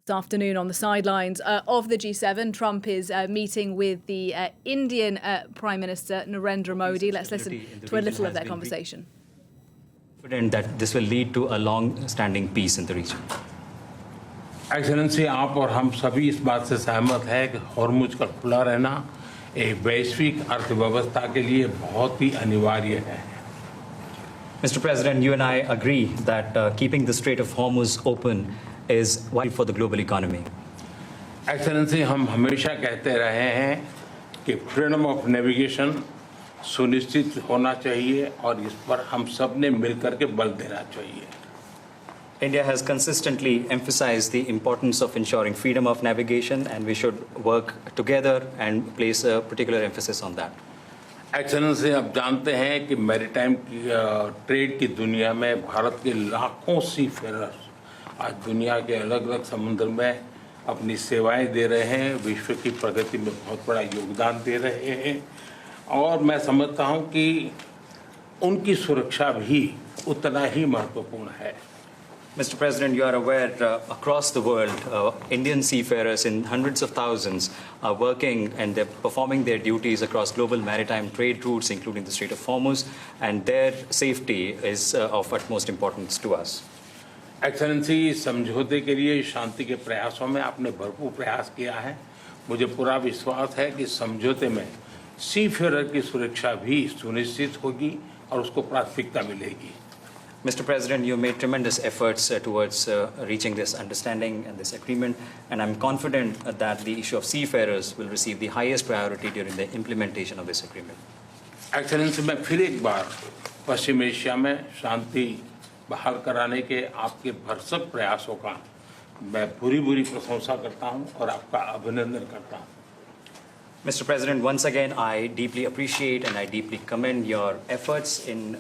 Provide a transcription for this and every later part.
This afternoon on the sidelines of the G7, Trump is meeting with the Indian Prime Minister Narendra Modi. Let's listen to a little of their conversation. Confident that this will lead to a long-standing peace in the region. Excellency, आप और हम सभी इस बात से सहमत हैं कि हॉर्मुज का खुला रहना एक वैश्विक अर्थव्यवस्था के लिए बहुत ही अनिवार्य है. Mr. President, you and I agree that keeping the Strait of Hormuz open is vital for the global economy. Excellency, हम हमेशा कहते रहे हैं कि फ्रीडम ऑफ नेविगेशन सुनिश्चित होना चाहिए और इस पर हम सब ने मिलकर के बल देना चाहिए. India has consistently emphasized the importance of ensuring freedom of navigation, and we should work together and place a particular emphasis on that. Excellency, आप जानते हैं कि मैरीटाइम ट्रेड की दुनिया में भारत के लाखों सी फेरर्स आज दुनिया के अलग अलग समुद्र में अपनी सेवाएं दे रहे हैं, विश्व की प्रगति में बहुत बड़ा योगदान दे रहे हैं और मैं समझता हूं कि उनकी सुरक्षा भी उतना ही महत्वपूर्ण है. Mr. President, you are aware across the world, Indian seafarers in hundreds of thousands are working and they're performing their duties across global maritime trade routes, including the Strait of Hormuz, and their safety is of utmost importance to us. Excellency, समझौते के लिए शांति के प्रयासों में आपने भरपूर प्रयास किया है. मुझे पूरा विश्वास है कि समझौते में सीफेरर की सुरक्षा भी सुनिश्चित होगी और उसको प्राथमिकता मिलेगी. Mr. President, you made tremendous efforts towards reaching this understanding and this agreement, and I'm confident that the issue of seafarers will receive the highest priority during the implementation of this agreement. Excellency, मैं फिर एक बार पश्चिम Asia में शांति बहाल कराने के आपके भरसक प्रयासों का मैं पूरी प्रशंसा करता हूं और आपका अभिनंदन करता हूं. Mr. President, once again, I deeply appreciate and I deeply commend your efforts in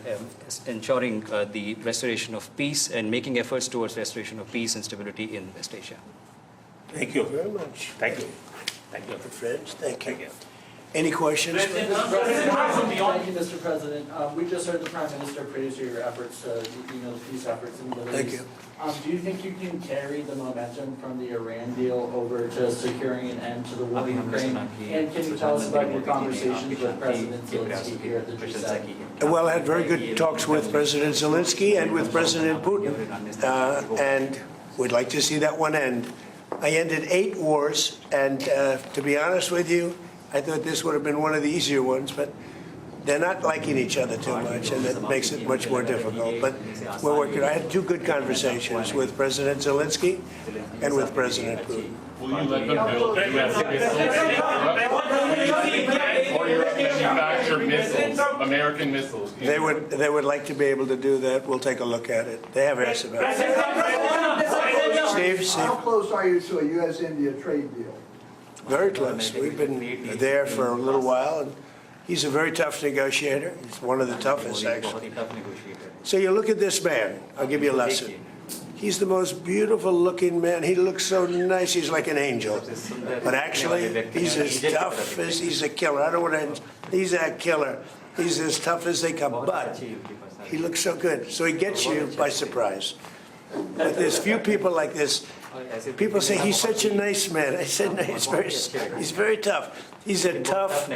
ensuring the restoration of peace and making efforts towards restoration of peace and stability in West Asia. Thank you very much. Thank you. Thank you. Friends, thank you. Any questions? Thank you, Mr. President. We just heard the Prime Minister praise your efforts, the peace efforts in the Middle Thank East. you. Do you think you can carry the momentum from the Iran deal over to securing an end to the war in Ukraine? And can you tell us about your conversations with President Zelensky here at the G7? Well, I had very good talks with President Zelensky and with President Putin, and we'd like to see that one end. I ended 8 wars, and to be honest with you, I thought this would have been one of the easier ones, but they're not liking each other too much, and that makes it much more difficult. But we're working. I had 2 good conversations with President Zelensky and with President Putin. Will you let them build U.S. missiles or manufacture missiles, American missiles? They would like to be able to do that. We'll take a look at it. They have asked about it. Steve? How close are you to a U.S.-India trade deal? Very close. We've been there for a little while, and he's a very tough negotiator. He's one of the toughest, actually. So you look at this man. I'll give you a lesson. He's the most beautiful-looking man. He looks so nice. He's like an angel. But actually, he's as tough as he's a killer. I don't want to. He's a killer. He's as tough as they come. But he looks so good. So he gets you by surprise. But there's few people like this. People say he's such a nice man. I said, no, he's very tough. He's a tough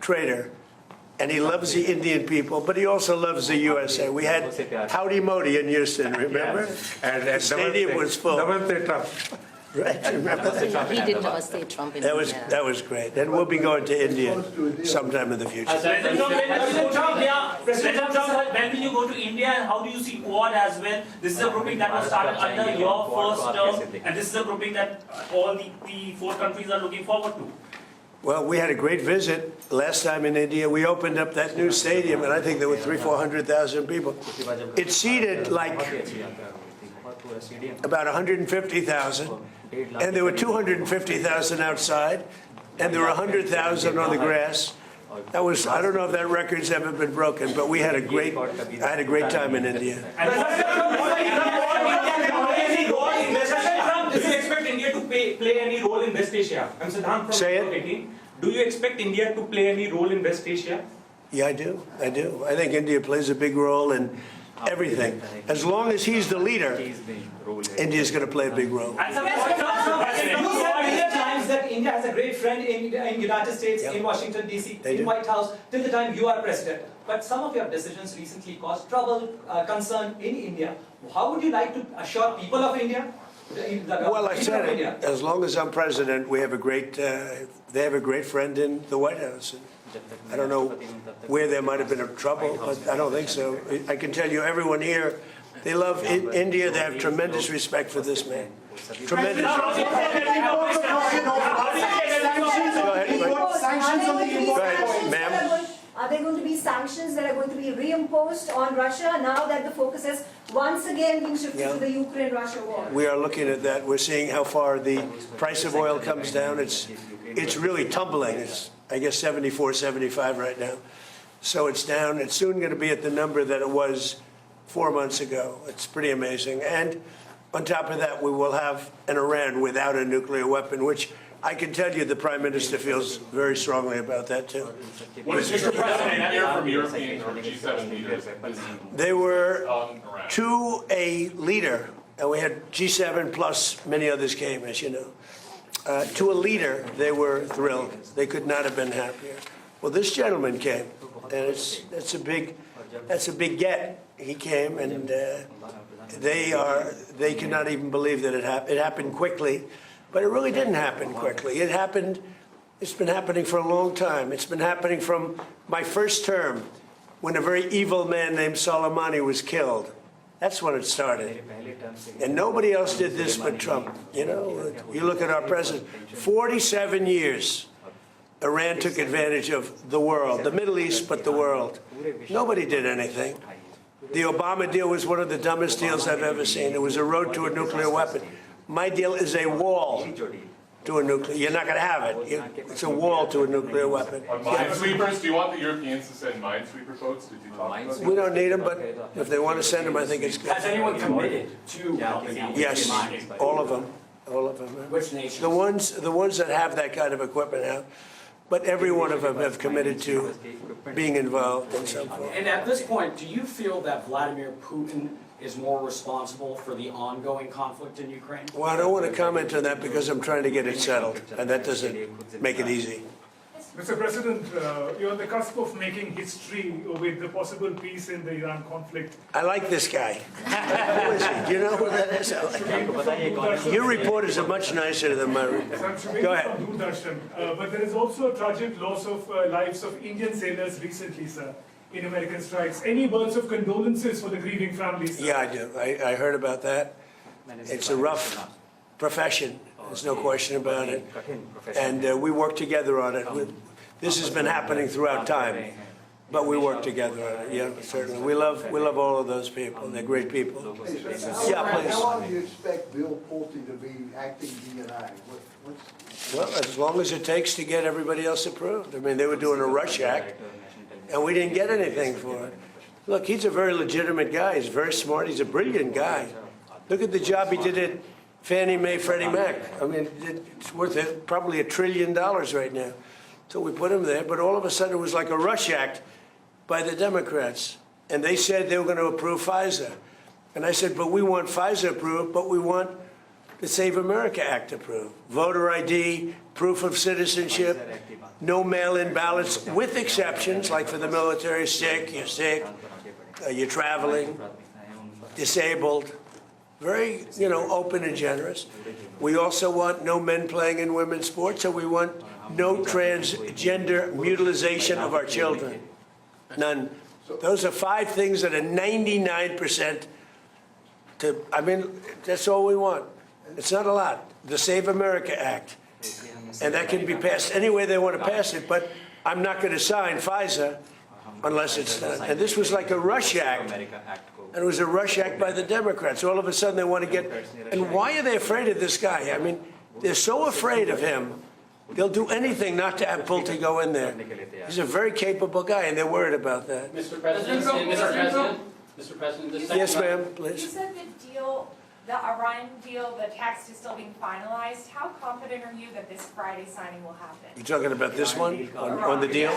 trader, and he loves the Indian people, but he also loves the USA. We had Howdy Modi in Houston, remember? And the stadium was full. Right, remember that? He did Namaste Trump in India. That was great. And we'll be going to India sometime in the future. President Trump, when will you go to India and how do you see Quad as well? This is a grouping that was started under your first term, and this is a grouping that all the 4 countries are looking forward to. Well, we had a great visit last time in India. We opened up that new stadium, and I think there were 300,000-400,000 people. It seated like about 150,000, and there were 250,000 outside, and there were 100,000 on the grass. That was, I don't know if that record's ever been broken, but I had a great time in India. Do you expect India to play any role in West Asia? I'm Siddhant from Say it. 18. Do you expect India to play any role in West Asia? Yeah, I do. I think India plays a big role in everything. As long as he's the leader, India's going to play a big role. And some You said many times that India has a great friend in United States, in Washington D.C., They do. in White House, till the time you are president. But some of your decisions recently caused trouble, concern in India. How would you like to assure people of India? Well, I said it. As long as I'm president, we have a great. They have a great friend in the White House. I don't know where there might have been a trouble, but I don't think so. I can tell you, everyone here, they love India. They have tremendous respect for this man. Tremendous. Are there going to be sanctions that are going to be reimposed on Russia now that the focus has once again been shifted to the Ukraine-Russia war? We are looking at that. We're seeing how far the price of oil comes down. It's really tumbling. It's, I guess, 74, 75 right now. So it's down. It's soon going to be at the number that it was 4 months ago. It's pretty amazing. And on top of that, we will have an Iran without a nuclear weapon, which I can tell you the Prime Minister feels very strongly about that, too. What is Mr. President hear from European or G7 leaders? They were On Iran. to a leader, and we had G7 plus many others came, as you know. To a leader, they were thrilled. They could not have been happier. Well, this gentleman came, and that's a big get. He came, and they cannot even believe that it happened. It happened quickly, but it really didn't happen quickly. It happened. It's been happening for a long time. It's been happening from my first term, when a very evil man named Soleimani was killed. That's when it started. And nobody else did this but Trump. You know, you look at our president, 47 years, Iran took advantage of the world, the Middle East, but the world. Nobody did anything. The Obama deal was one of the dumbest deals I've ever seen. It was a road to a nuclear weapon. My deal is a wall to a nuclear. You're not going to have it. It's a wall to a nuclear weapon. On minesweepers, do you want the Europeans to send minesweeper boats? Did you talk about that? We don't need them, but if they want to send them, I think it's good. Has anyone committed to helping out? Yes, all of them. All of them. Which nations? The ones that have that kind of equipment have. But every one of them have committed to being involved in some form. And at this point, do you feel that Vladimir Putin is more responsible for the ongoing conflict in Ukraine? Well, I don't want to comment on that because I'm trying to get it settled, and that doesn't make it easy. Mr. President, you're on the cusp of making history with the possible peace in the Iran conflict. I like this guy. Who is he? Do you know who that is? Your reporters are much nicer than my reporters. Go ahead. But there is also a tragic loss of lives of Indian sailors recently, sir, in American strikes. Any words of condolences for the grieving families, sir? Yeah, I do. I heard about that. It's a rough profession. There's no question about it. And we work together on it. This has been happening throughout time, but we work together on it. Yeah, certainly. We love all of those people. They're great people. Yeah, please. How long do you expect Bill Pulte to be acting DNI? Well, as long as it takes to get everybody else approved. I mean, they were doing a rush act, and we didn't get anything for it. Look, he's a very legitimate guy. He's very smart. He's a brilliant guy. Look at the job he did at Fannie Mae, Freddie Mac. I mean, it's worth probably $1 trillion right now. So we put him there, but all of a sudden it was like a rush act by the Democrats. And they said they were going to approve FISA. And I said, but we want FISA approved, but we want the Save America Act approved. Voter ID, proof of citizenship, no mail-in ballots, with exceptions, like for the military, you're sick, you're traveling, disabled. Very, open and generous. We also want no men playing in women's sports, and we want no transgender mutilization of our children. None. Those are 5 things that are 99% that's all we want. It's not a lot. The Save America Act. And that can be passed any way they want to pass it, but I'm not going to sign FISA unless it's done. And this was like a rush act. And it was a rush act by the Democrats. All of a sudden they want to get... And why are they afraid of this guy? I mean, they're so afraid of him, they'll do anything not to have Pulte go in there. He's a very capable guy, and they're worried about that. Mr. President, Mr. President, Yes, ma'am, please. You said the Iran deal, the text is still being finalized. How confident are you that this Friday signing will happen? You talking about this one, on the deal?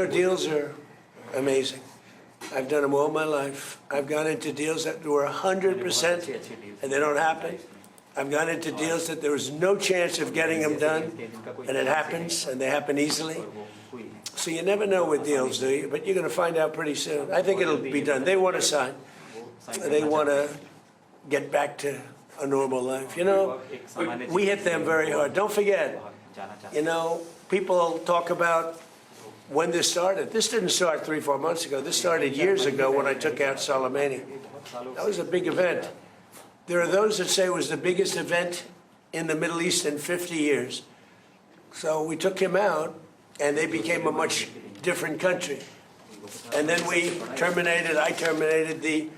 Deals are amazing. I've done them all my life. I've gone into deals that were 100% and they don't happen. I've gone into deals that there was no chance of getting them done, and it happens, and they happen easily. So you never know with deals, do you? But you're going to find out pretty soon. I think it'll be done. They want to sign. They want to get back to a normal life. You know, we hit them very hard. Don't forget, you know, people talk about when this started. This didn't start 3-4 months ago. This started years ago when I took out Soleimani. That was a big event. There are those that say it was the biggest event in the Middle East in 50 years. So we took him out, and they became a much different country. And then I terminated the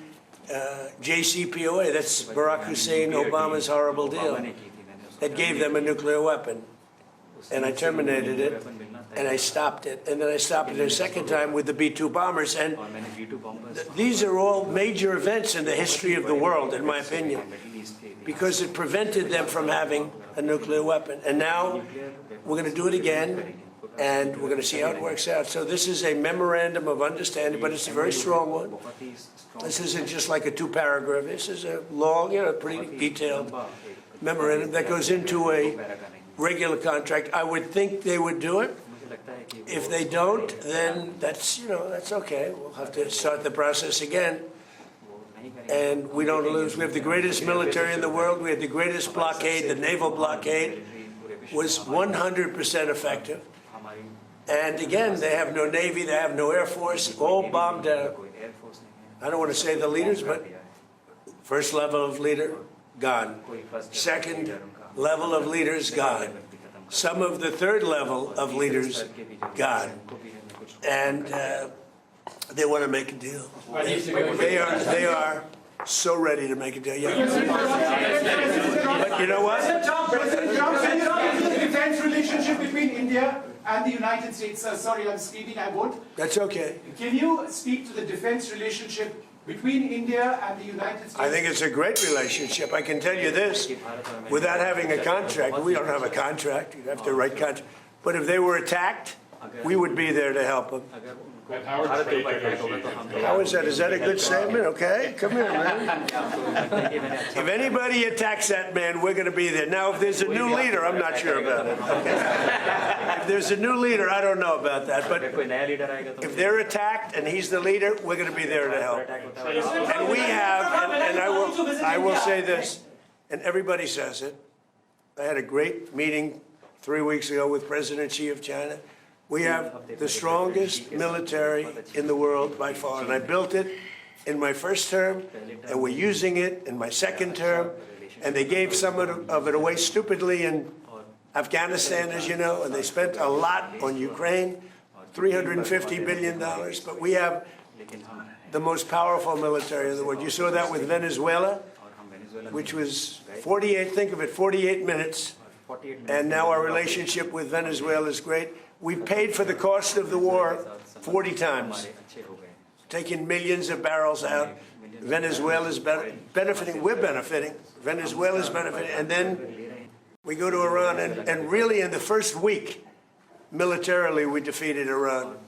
JCPOA, that's Barack Hussein Obama's horrible deal, that gave them a nuclear weapon. And I terminated it, and I stopped it. And then I stopped it a second time with the B-2 bombers. And these are all major events in the history of the world, in my opinion, because it prevented them from having a nuclear weapon. And now we're going to do it again, and we're going to see how it works out. So this is a memorandum of understanding, but it's a very strong one. This isn't just like a 2-paragraph. This is a long, you know, pretty detailed memorandum that goes into a regular contract. I would think they would do it. If they don't, then that's, you know, that's okay. We'll have to start the process again. And we don't lose. We have the greatest military in the world. We have the greatest blockade. The naval blockade was 100% effective. And again, they have no Navy, they have no Air Force, all bombed out. I don't want to say the leaders, but first level of leader, gone. Second level of leaders, gone. Some of the third level of leaders, gone. And they want to make a deal. They are so ready to make a deal. Yeah. But you know what? President Trump, the defense relationship between India and the United States. Sorry, I'm speaking, I won't. That's okay. Can you speak to the defense relationship between India and the United States? I think it's a great relationship. I can tell you this, without having a contract, we don't have a contract, you have to write contract. But if they were attacked, we would be there to help them. How is that? Is that a good statement? Okay, come here, man. If anybody attacks that man, we're going to be there. Now, if there's a new leader, I'm not sure about it. Okay. If there's a new leader, I don't know about that. But if they're attacked and he's the leader, we're going to be there to help. And we have, and I will say this, and everybody says it. I had a great meeting 3 weeks ago with President Xi of China. We have the strongest military in the world by far, and I built it in my first term, and we're using it in my second term, and they gave some of it away stupidly in Afghanistan, as you know, and they spent a lot on Ukraine, $350 billion, but we have the most powerful military in the world. You saw that with Venezuela, which was 48, think of it, 48 minutes, and now our relationship with Venezuela is great. We've paid for the cost of the war 40 times, taking millions of barrels out. Venezuela's benefiting, we're benefiting, Venezuela's benefiting, and then we go to Iran, and really in the first week, militarily, we defeated Iran.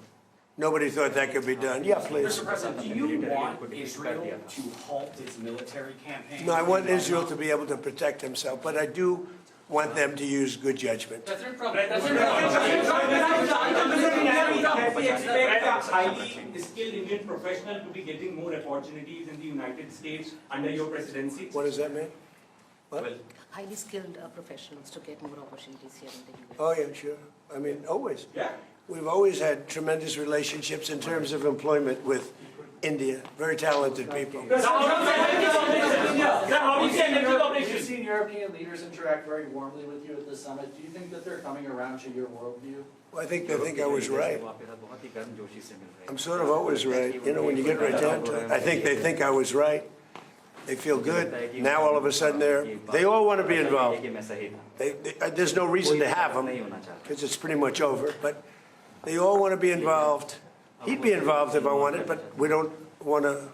Nobody thought that could be done. Yeah, please. Mr. President, do you want Israel to halt its military campaign? No, I want Israel to be able to protect himself, but I do want them to use good judgment. President Trump, can we expect a highly skilled Indian professional to be getting more opportunities in the United States under your presidency? What does that mean? What? Well, highly skilled professionals to get more opportunities here in the US. Oh, yeah, sure. I mean, always. Yeah. We've always had tremendous relationships in terms of employment with India. Very talented people. You've seen European leaders interact very warmly with you at this summit. Do you think that they're coming around to your worldview? Well, I think they think I was right. I'm sort of always right. You know, when you get right down to it, I think they think I was right. They feel good. Now all of a sudden they all want to be involved. There's no reason to have them because it's pretty much over. But they all want to be involved. He'd be involved if I wanted, but we don't want to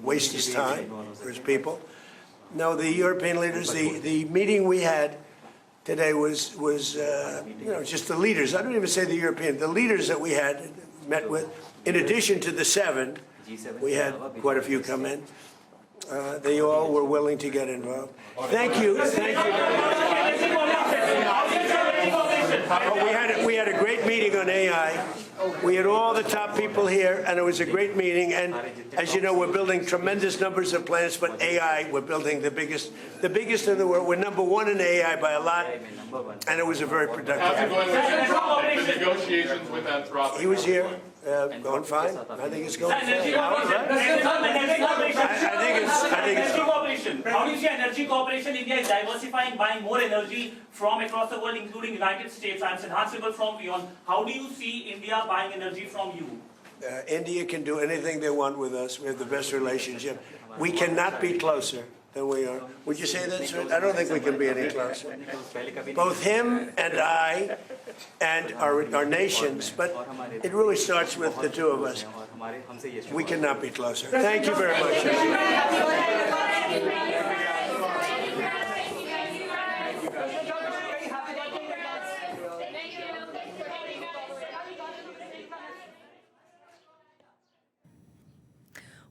waste his time or his people. No, the European leaders, the meeting we had today was you know, just the leaders. I don't even say the European, the leaders that we had met with, in addition to the 7, We had quite a few come in. They all were willing to get involved. Thank you. Thank you. We had a great meeting on AI. We had all the top people here, and it was a great meeting. And as you know, we're building tremendous numbers of plants, but AI, we're building the biggest in the world. We're #1 in AI by a lot, and it was a very productive. How's it going with the negotiations with Anthropic? He was here, going fine. I think it's going fine. Energy cooperation. How do you see energy cooperation? India is diversifying, buying more energy from across the world, including United States. I'm enhanceable from beyond. How do you see India buying energy from you? India can do anything they want with us. We have the best relationship. We cannot be closer than we are. Would you say that, sir? I don't think we can be any closer. Both him and I and our nations, but it really starts with the two of us. We cannot be closer. Thank you very much.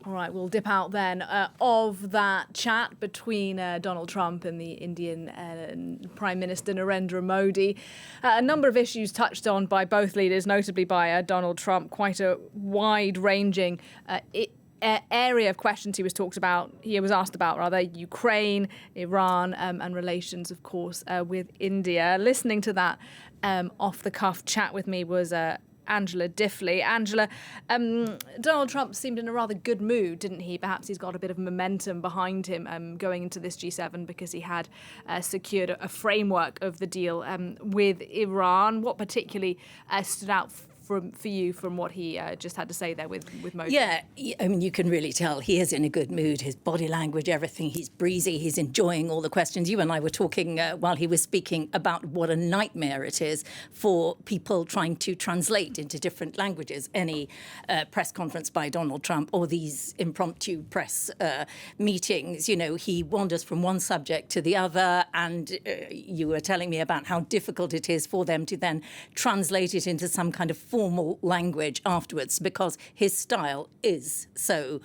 All right, we'll dip out then of that chat between Donald Trump and the Indian Prime Minister Narendra Modi. A number of issues touched on by both leaders, notably by Donald Trump, quite a wide-ranging area of questions he was asked about Ukraine, Iran, and relations, of course, with India. Listening to that off-the-cuff chat with me was Angela Diffley. Angela, Donald Trump seemed in a rather good mood, didn't he? Perhaps he's got a bit of momentum behind him going into this G7 because he had secured a framework of the deal with Iran. What particularly stood out for you from what he just had to say there with Modi? Yeah, I mean, you can really tell he is in a good mood. His body language, everything, he's breezy, he's enjoying all the questions. You and I were talking while he was speaking about what a nightmare it is for people trying to translate into different languages any press conference by Donald Trump or these impromptu press meetings. You know, he wanders from one subject to the other, and you were telling me about how difficult it is for them to then translate it into some kind of formal language afterwards because his style is so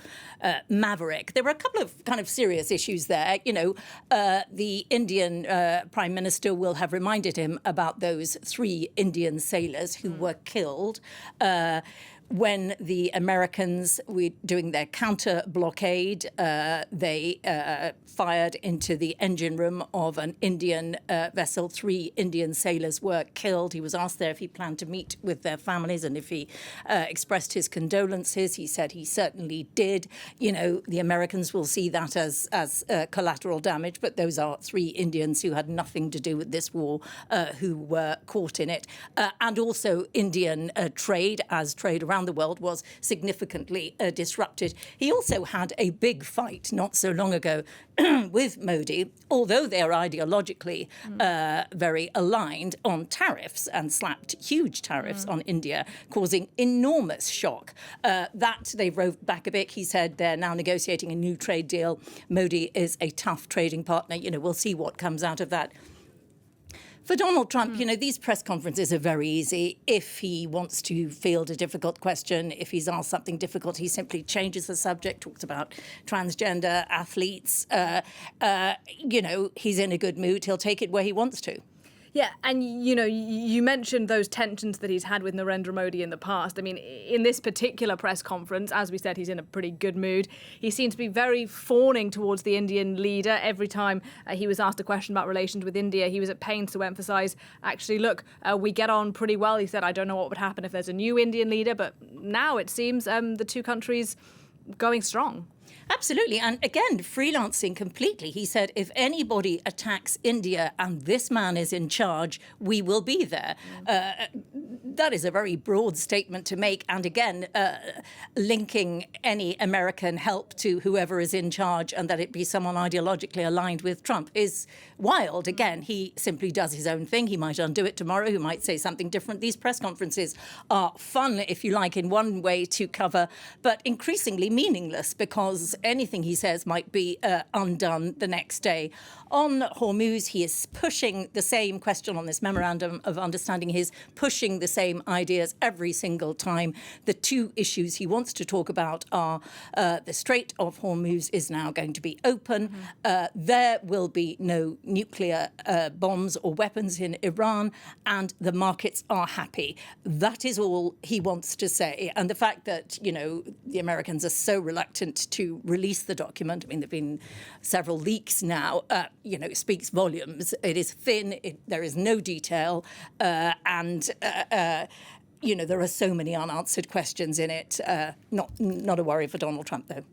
maverick. There were a couple of kind of serious issues there. You know, the Indian Prime Minister will have reminded him about those 3 Indian sailors who were killed when the Americans were doing their counter blockade. They fired into the engine room of an Indian vessel. 3 Indian sailors were killed. He was asked there if he planned to meet with their families and if he expressed his condolences. He said he certainly did. You know, the Americans will see that as collateral damage, but those are 3 Indians who had nothing to do with this war who were caught in it. And also Indian trade, as trade around the world was significantly disrupted. He also had a big fight not so long ago with Modi, although they are ideologically very aligned on tariffs and slapped huge tariffs on India, causing enormous shock. That they've roved back a bit. He said they're now negotiating a new trade deal. Modi is a tough trading partner. You know, we'll see what comes out of that. For Donald Trump, you know, these press conferences are very easy. If he wants to field a difficult question, if he's asked something difficult, he simply changes the subject, talks about transgender athletes. You know, he's in a good mood. He'll take it where he wants to. Yeah, and you know, you mentioned those tensions that he's had with Narendra Modi in the past. I mean, in this particular press conference, as we said, he's in a pretty good mood. He seemed to be very fawning towards the Indian leader. Every time he was asked a question about relations with India, he was at pains to emphasise, actually, look, we get on pretty well. He said, I don't know what would happen if there's a new Indian leader, but now it seems the 2 countries going strong. Absolutely. And again, freelancing completely. He said, if anybody attacks India and this man is in charge, we will be there. That is a very broad statement to make. And again, linking any American help to whoever is in charge and that it be someone ideologically aligned with Trump is wild. Again, he simply does his own thing. He might undo it tomorrow. He might say something different. These press conferences are fun, if you like, in one way to cover, but increasingly meaningless because because anything he says might be undone the next day. On Hormuz, he is pushing the same question on this memorandum of understanding. He is pushing the same ideas every single time. The two issues he wants to talk about are the Strait of Hormuz is now going to be open. There will be no nuclear bombs or weapons in Iran, and the markets are happy. That is all he wants to say. And the fact that, you know, the Americans are so reluctant to release the document, I mean, there have been several leaks now, you know, speaks volumes. It is thin, there is no detail, and you know, there are so many unanswered questions in it. Not a worry for Donald Trump, though.